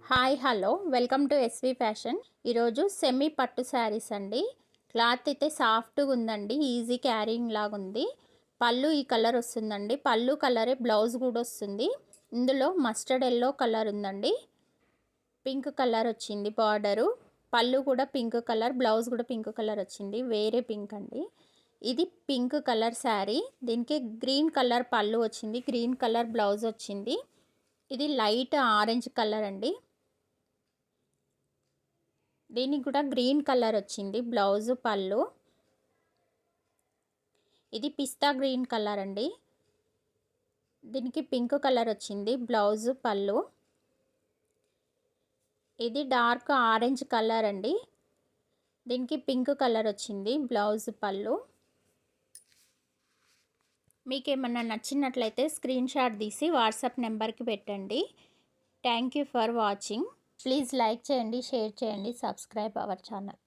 Hi hello welcome to SV fashion. ఈరోజు semi పట్టు శారీస్ అండి. క్లాత్ అయితే సాఫ్ట్గా ఉందండి, ఈజీ క్యారింగ్ లాగా ఉంది. పళ్ళు ఈ కలర్ వస్తుందండి, పళ్ళు కలరే బ్లౌజ్ కూడా వస్తుంది. ఇందులో మస్టర్డ్ ఎల్లో కలర్ ఉందండి, పింక్ కలర్ వచ్చింది బార్డరు. పళ్ళు కూడా పింక్ కలర్, బ్లౌజ్ కూడా పింక్ కలర్ వచ్చింది, వేరే పింక్ అండి. ఇది పింక్ కలర్ శారీ, దీనికి గ్రీన్ కలర్ పళ్ళు వచ్చింది, గ్రీన్ కలర్ బ్లౌజ్ వచ్చింది. ఇది లైట్ ఆరెంజ్ కలర్ అండి, దీనికి కూడా గ్రీన్ కలర్ వచ్చింది బ్లౌజ్ పళ్ళు. ఇది పిస్తా గ్రీన్ కలర్ అండి, దీనికి పింక్ కలర్ వచ్చింది బ్లౌజ్ పళ్ళు. ఇది డార్క్ ఆరెంజ్ కలర్ అండి, దీనికి పింక్ కలర్ వచ్చింది బ్లౌజ్ పళ్ళు. మీకు ఏమన్నా నచ్చినట్లయితే స్క్రీన్ షాట్ తీసి వాట్సాప్ నెంబర్కి పెట్టండి. Thank you for watching. Please like చేయండి, షేర్ చేయండి, సబ్స్క్రైబ్ అవర్ ఛానల్.